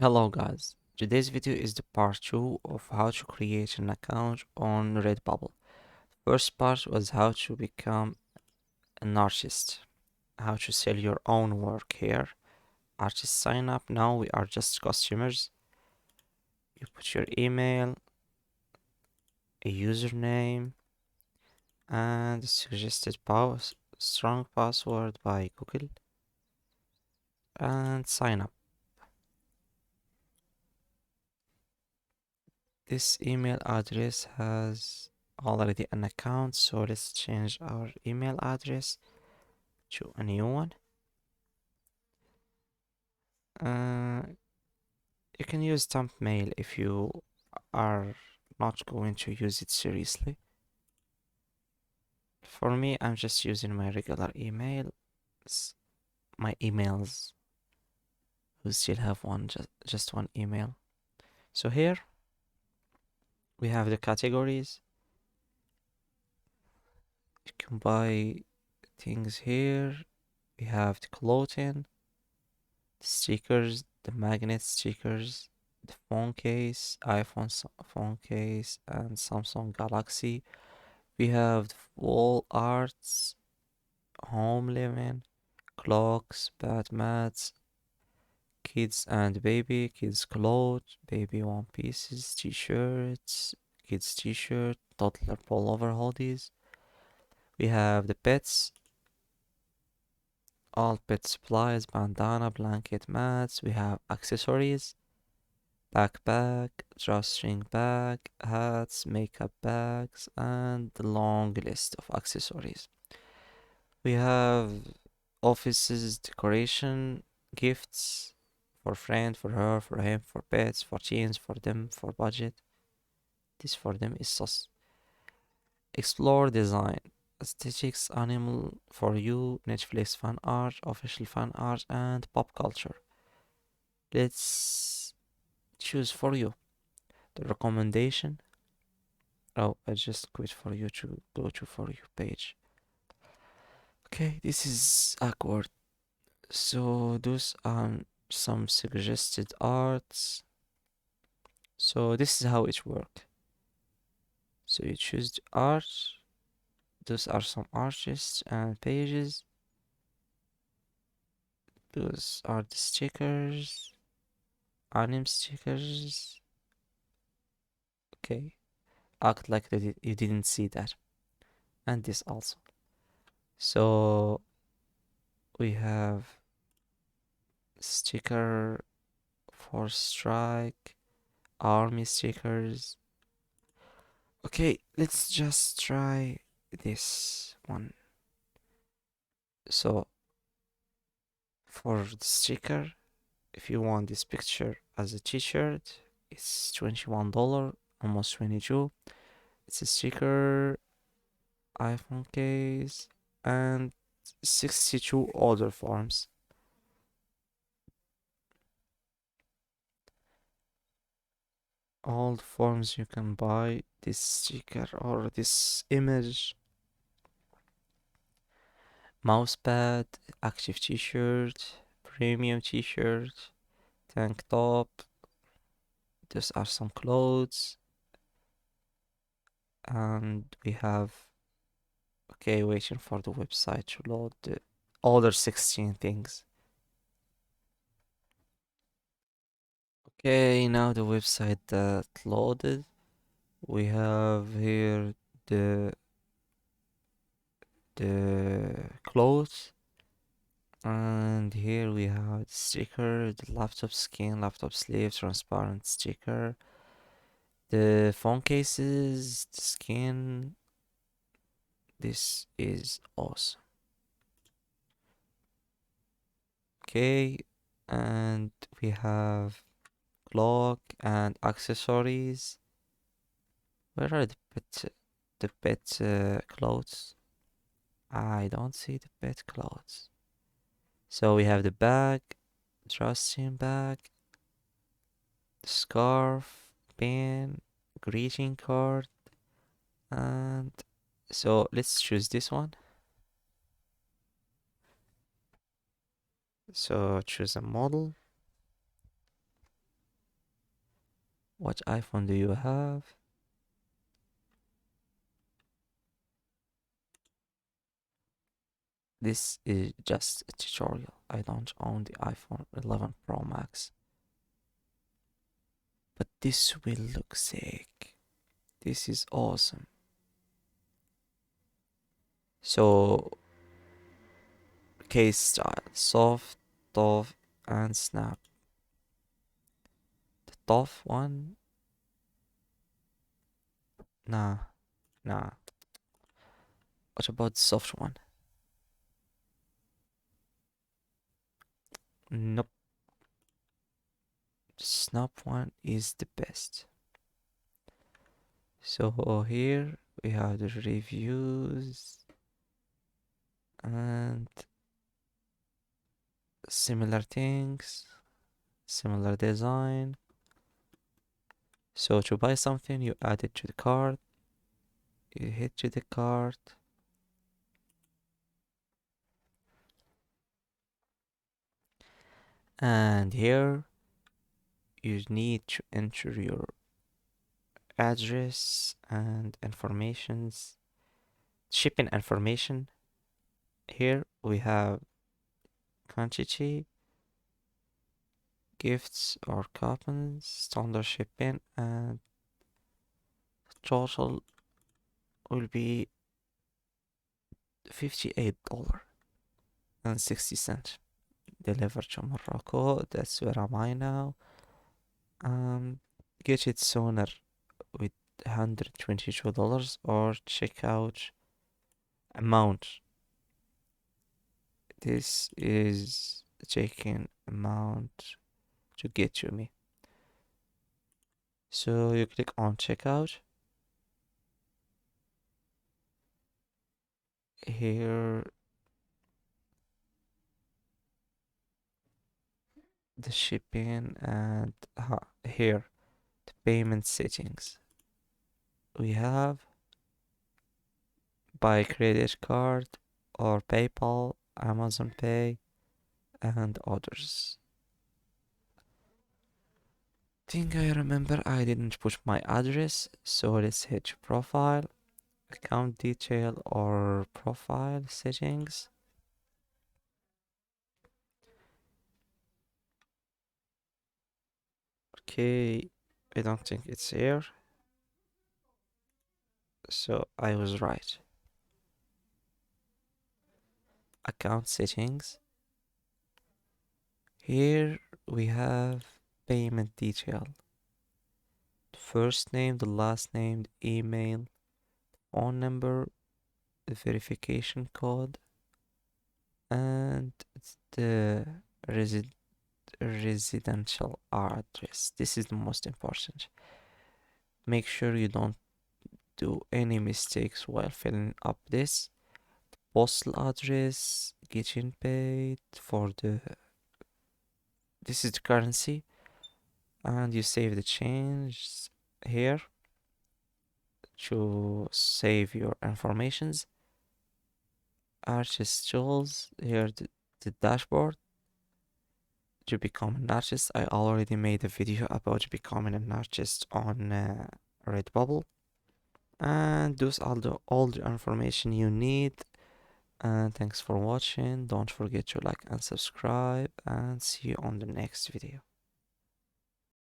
Hello guys, today's video is the part 2 of how to create an account on Redbubble. First part was how to become an artist, how to sell your own work here. Artist sign up, now we are just customers. You put your email, a username, and a suggested strong password by Google, and sign up. This email address has already an account, so let's change our email address to a new one. Uh, you can use temp mail if you are not going to use it seriously. For me, I'm just using my regular email, my emails who still have just one email. So here we have the categories. You can buy things here. We have the clothing, the stickers, the magnet stickers, the phone case, iPhone phone case, and Samsung Galaxy. We have the wall arts, home living, clocks, bed mats, kids and baby, kids clothes, baby one pieces, t-shirts, kids t-shirt, toddler pullover hoodies. We have the pets, all pet supplies, bandana, blanket mats. We have accessories, backpack, drawstring bag, hats, makeup bags, and the long list of accessories. We have offices, decoration, gifts for friend, for her, for him, for pets, for teens, for them, for budget. This for them is sus. Explore design, aesthetics, animal for you, Netflix fan art, official fan art, and pop culture. Let's choose for you. The recommendation. Oh, I just quit for you to go to for you page. Okay, this is awkward. So those are some suggested arts. So this is how it works. So you choose the art. Those are some artists and pages. Those are the stickers, anime stickers. Okay, act like that you didn't see that. And this also. So we have sticker for strike, army stickers. Okay, let's just try this one. So for the sticker, if you want this picture as a t-shirt, it's $21, almost 22. It's a sticker, iPhone case, and 62 other forms. All the forms you can buy this sticker or this image. Mousepad, active t-shirt, premium t-shirt, tank top. These are some clothes. And we have, okay, waiting for the website to load the other 16 things. Okay, now the website that loaded. We have here the clothes, and here we have the sticker, the laptop skin, laptop sleeve, transparent sticker, the phone cases, the skin. This is awesome. Okay, and we have clock and accessories. Where are the pet clothes? I don't see the pet clothes. So we have the bag, drawstring bag, the scarf, pin, greeting card, and so let's choose this one. So choose a model. What iPhone do you have? This is just a tutorial. I don't own the iPhone 11 Pro Max. But this will look sick. This is awesome. So, case style, soft, tough, and snap. The tough one, nah, nah. What about the soft one? Nope. The snap one is the best. So here we have the reviews and similar things, similar design. So to buy something, you add it to the cart, you hit to the cart, and here you need to enter your address and informations, shipping information. Here we have quantity, gifts or coupons, standard shipping, and total will be $58.60. Delivered to Morocco. That's where am I now. Get it sooner with $122 or check out amount. This is taking amount to get to me. So you click on checkout. Here the shipping and here the payment settings. We have by credit card or PayPal, Amazon Pay, and others. Think I remember I didn't put my address, so let's hit profile, account detail or profile settings. Okay, I don't think it's here, so I was right. Account settings. Here we have payment detail. The first name, the last name, the email, phone number, the verification code, and the residential address. This is the most important. Make sure you don't do any mistakes while filling up this. Postal address, getting paid for the this is the currency, and you save the change here to save your informations. Artist tools here, the dashboard to become an artist. I already made a video about becoming an artist on Redbubble, and those are all the information you need. And thanks for watching. Don't forget to like and subscribe, and see you on the next video.